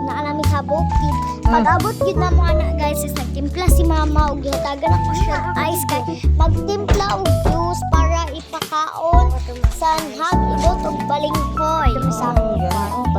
naalami sa bukid. Pag-abot yun na mga anak guys, is nagtimpla si mama o gihatagan ako siya ice kay magtimpla og juice para ipakaon sa hag-idot o balinghoy.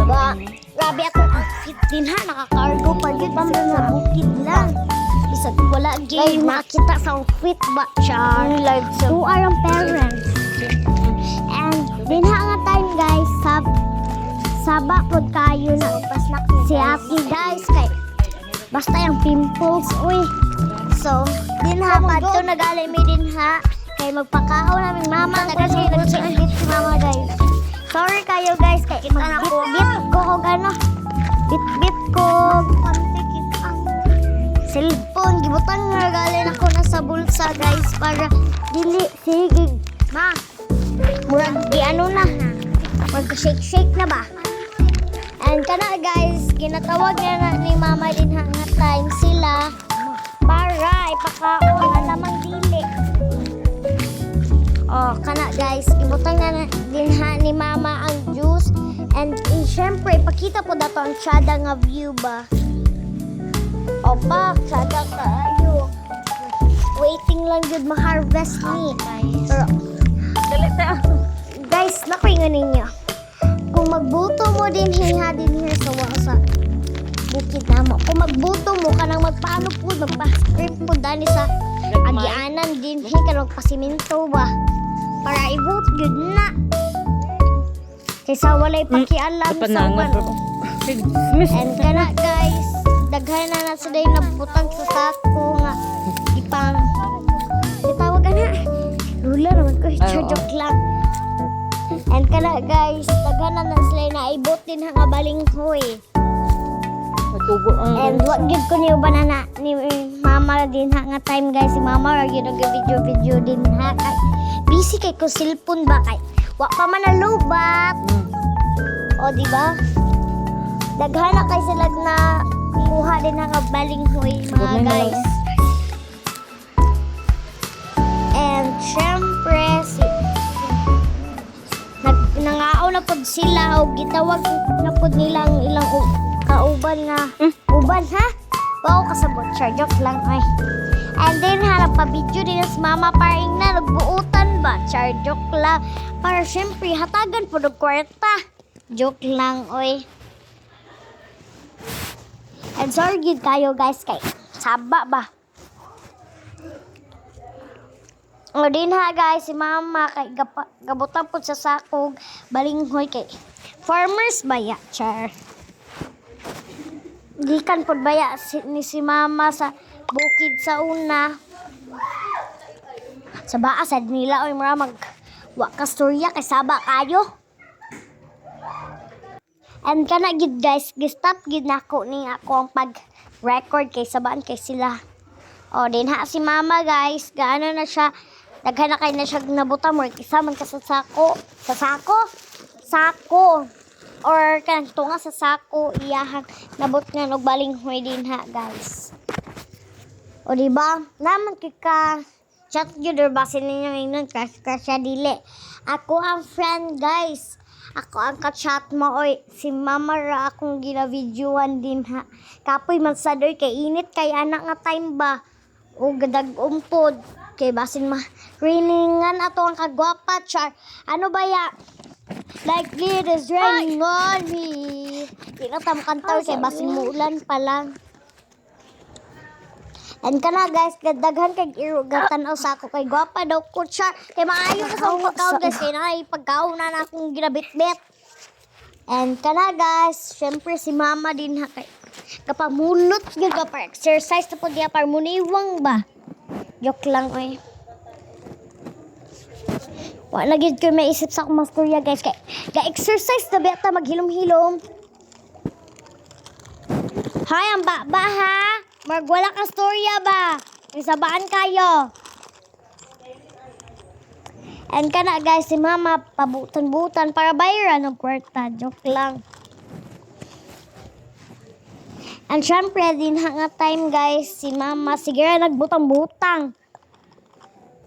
Diba? Grabe akong outfit din ha, nakakargo pa yun kasi sa bukid lang. Bisag wala game makita sa outfit ba, char. Who are ang parents? And din ha nga time guys, saba pod kayo na si ate guys kay basta yung pimples uy. So din ha padto nagalay mi din ha kay magpakaon namin mama nagasi si mama guys. Sorry kayo guys kay itan ako bit ko og ano bit ko pantikit ang cellphone gibutan nga galing ako na sa bulsa guys para dili sige ma murag di ano na mag-shake na ba? And kana guys, ginatawag na ni mama din nga time sila para ipakaon na namang dili. Oh, kana guys, ibutang na din ni mama ang juice and syempre ipakita po dato ang tsada nga view ba. Opa, tsada kayo. Waiting lang jud ma-harvest ni. Pero guys, nakuingan ninyo. Kung magbuto mo din hinga din here sa bukid na mo. Kung magbuto mo ka nang magpaano po, magpa-scrape po dani sa agianan din hinga ka magpasiminto ba. Para ibut yun na. Kaysa walay pakialam sa uwan. And kana guys, daghan na sa day nabutang sa sako nga ipang itawagan na. Lula naman ko, joke lang. And kana guys, daghanan na sila na ibot din nga balinghoy. And what gid ko niyo banana ni mama din nga time guys, si mama ra gyud nag-video din ha. Kay busy kay ko cellphone ba kay wa pa man nalubat. O di ba? Daghan na kay sila na kuha din nga balinghoy mga guys. And syempre nangao na pod sila o gitawag na pod nila ang ilang kauban na uban ha? Wow, kasabot siya. Joke lang ay. And then harap pa video din si mama paring na nagbuutan ba? Char, joke lang. Para syempre hatagan po ng kwarta. Joke lang oy. And sorry gid kayo guys kay saba ba? O din ha guys, si mama kay gabutan po sa sakog balinghoy kay farmers baya char. Gikan po baya ni si mama sa bukid sa una. Sa baasad nila oy mura mag wa ka storya kay saba kayo. And kana gid guys, gistop gid nako ni ako ang pag-record kay sabaan kay sila. O din ha si mama guys, gaano na siya daghan na kay na siya nabuta mo isa man ka sa sako or kanang tunga sa sako iyahang nabot nga og balinghoy din ha guys. O di ba naman kika chat gyud or basin ninyo ngayon crush siya dili ako ang friend guys, ako ang ka-chat mo oy si mama ra akong gina-videoan din ha kapoy man sadoy kay init kay anak nga time ba o gadag umpod kay basin riningan ato ang kagwapa char. Ano ba ya? Like it is raining on me. Di na tam kantaw kay basin muulan pa lang. And kana guys, daghan kay irugatan sa ako kay gwapa daw ko char. Kay maayo ka sa pagkaon guys kay na pagkaon na akong ginabit-bit. And kana guys, syempre si mama din ha kay kapamulot gyud ka pa exercise na pud diya par muniwang ba. Joke lang oy. Wa na gid ko maisip sa akong masturya guys kay ga-exercise na beta maghilom-hilom. Hay ang ba ha? Mag wala ka storya ba? Isabaan kayo. And kana guys si mama pabutan-butan para bayaran ng kwarta. Joke lang. And syempre, din nga time guys, si mama, sige nagbutang-butang.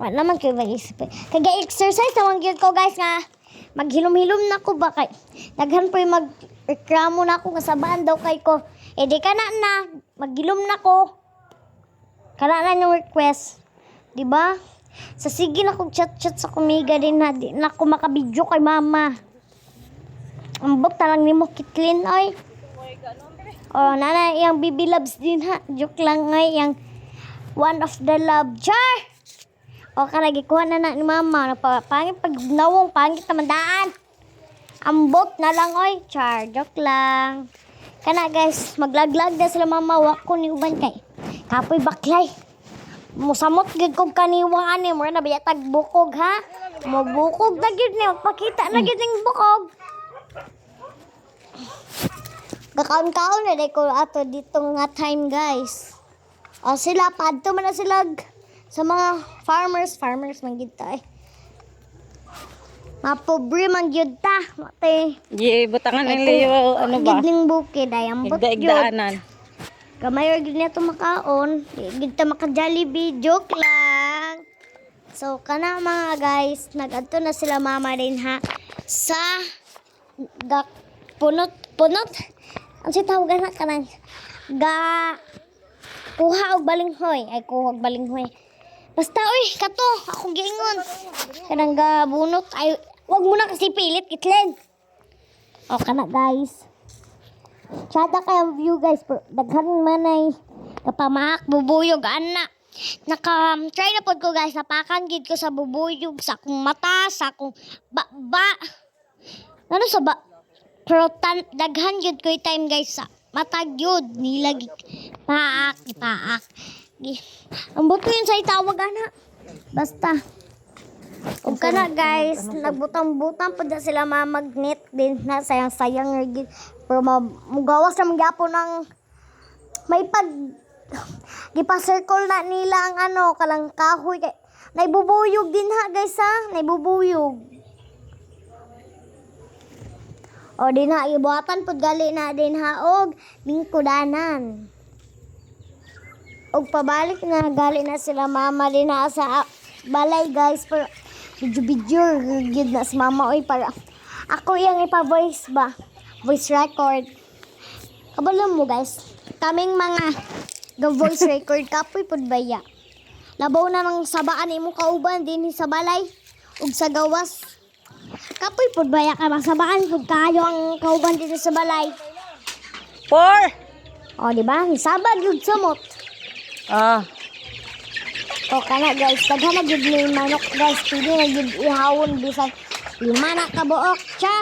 Wala naman kayo mag-isip. Kaya exercise naman yun ko guys nga, maghilom-hilom na ko ba kay. Daghan po yung reklamo na ako kasabaan daw kay ko. Eh di ka na, magilom na ko. Kana na yung request. Diba? Sa sige na kong chat-chat sa kumiga din na. Di na ako makabidyo kay mama. Ambot na lang ni mo kitlin, oy. Oh, nana, yung baby loves din ha. Joke lang ngay, yung one of the love. Char! O, kanagikuha na ni mama. Pangit pag nawong, pangit naman daan. Ambot na lang, oy. Char, joke lang. Kana guys, maglaglag na sila mama. Wak ko ni uban kay. Kapoy baklay. Musamot gid kog kaniwang ani. Mura na biya tagbukog ha. Mabukog na gid ni. Magpakita na gid ning bukog. Kakaon-kaon na ko ato dito nga time guys. O sila, padto man na sila sa mga farmers man gid ta eh. Mapobre man gyud ta. Mate. Ye, butangan ng Leo, ano ba? Gidling bukid ay ambot gyud. Igdaanan. Kamay gid na to makaon. Gid ta maka Jollibee, joke lang. So kana mga guys, nagadto na sila mama din ha sa punot. Ang sitawagan na kanang kuha og balinghoy. Ay kuha og balinghoy. Basta oy, kato, ako giingon. Kanang bunot ay wag mo na kasi pilit kitlen. O kana guys. Chata kayo view guys, pero daghan man ay kapamaak bubuyog ana. Naka-try na pod ko guys, napakan gid ko sa bubuyog sa akong mata, sa akong ba. Ano sa ba? Pero daghan gyud ko time guys sa mata gyud nilag paak. Ang buto yun sa itawag ana. Basta. O kana guys, nagbutang-butang pa sila mamagnet din na sayang-sayang gid. Pero mugawas na magyapon ng may pag gipa-circle na nila ang ano kalang kahoy kay naibubuyog din ha guys ha, naibubuyog. O din ha, ibuhatan pud gali na din ha og bingkudanan. Og pabalik na gali na sila mama din ha sa balay guys, pero video gid na si mama oy para ako yang ipa-voice ba, voice record. Kabalo mo guys, kaming mga voice record kapoy pud baya. Labaw na ng sabaan imo kauban din sa balay ug sa gawas. Kapoy pud baya ka masabaan pud kayo ang kauban dito sa balay. 4. O di ba? Sabad jud sumot. O kana guys, daghan na jud ni manok guys, pwede na jud ihawon bisan 5 na kabuok cha.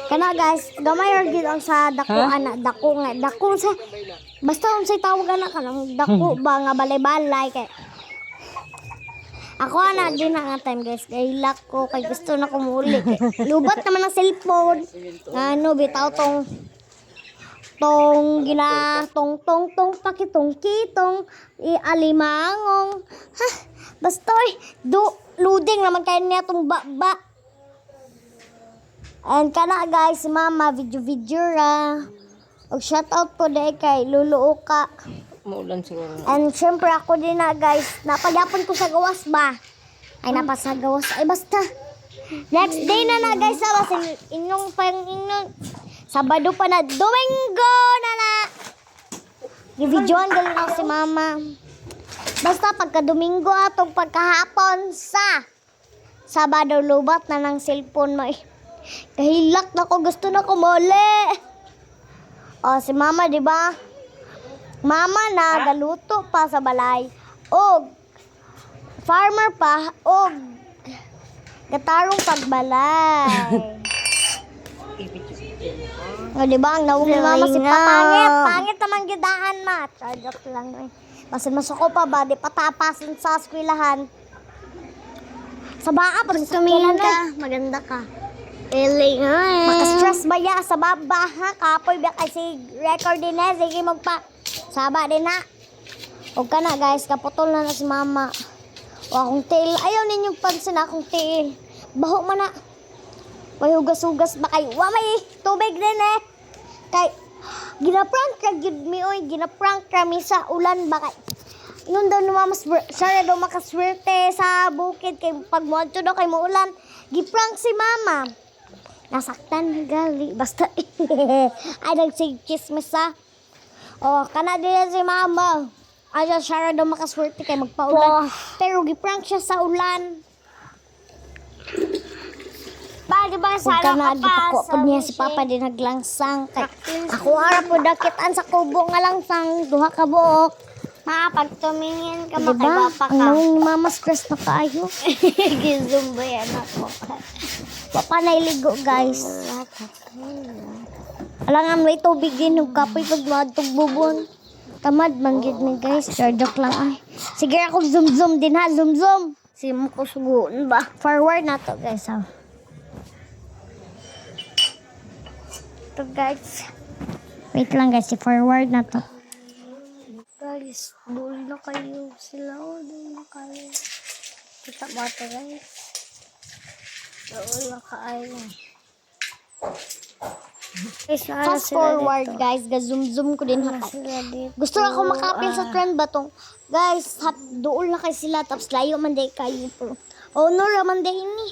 Kana guys, gamay ra gid ang sa dako ana, dako sa basta unsay tawag ana kanang dako ba nga balay-balay kay ako ana din na nga time guys, kay lock ko kay gusto na ko muli. Lubat naman ang cellphone. Ano bitaw tong pakitong kitong alimangong. Ha, basta loading naman kayo niya tong ba. And kana guys, si mama video ra. Og shout out po dai kay Lulu Uka. Muulan siguro. And syempre ako din na guys, napagyapon ko sa gawas ba? Ay napasa gawas. Ay basta. Next day na guys, sa inyong Sabado pa na, Domingo na. I-videoan galing ako si mama. Basta pagka Domingo atong pagkahapon sa Sabado lubat na ng cellphone mo. Kahilak na ko, gusto na ko muli. O si mama, di ba? Mama na galuto pa sa balay. Og farmer pa og gatarong pagbalay. O di ba ang nawong ni mama si pangit naman gidaan ma. Joke lang eh. Basin masuko pa ba di patapasin sa eskwelahan. Sa baa pag tumingin ka, maganda ka. Eling ay. Maka-stress ba ya sa baba ha? Kapoy ba kasi record din eh. Sige magpa. Saba din na. Huwag ka na guys. Kaputol na si mama. O akong tail. Ayaw ninyong pansin akong tail. Baho man na. May hugas-hugas ba kayo? May tubig din eh. Kay, ginaprank ka gid mi oy. Ginaprank kami sa ulan ba kay. Ingon daw ni mama. Sorry daw makaswerte sa bukid. Kay pag mo daw kay mo ulan. Giprank si mama. nasaktan gali basta ay nagsigchismis sa oh kana din si mama ay siya daw makaswerte kay magpaulan pero giprank siya sa ulan ba di ba sa gipakopod niya si papa din naglangsang kay ako ara po dakitan sa kubo nga langsang duha ka buok pag tumingin ka Diba? makaiba pa Ang ka nanging mama stress na kaayo. gizumba yan ako Papa nailigo guys. Alangan may tubig din ug kapoy pag madtog bubon. Tamad manggid ni guys. Sure joke lang ay. Sige ako zoom din ha, zoom. si mo ko suguon ba Forward na to guys ha. To guys. Wait lang guys, forward na to. guys dul na kayo sila o dul na kayo kita ba ito guys dul na kayo Fast forward guys, zoom ko din ha. Gusto lang ako makapil sa trend ba tong guys, dool na kay sila tapos layo man day kayo pro. Oh no raman day ini.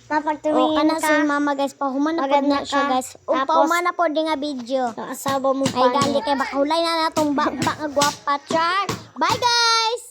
kapag Oh, tumingin kana sa ka mama guys, pahuman na po maganda na siya ka. guys. O Tapos, pahuman na po din nga video. ang asawa mo Ay gali kay baka hulay na natong bakba nga gwapa char. Bye guys.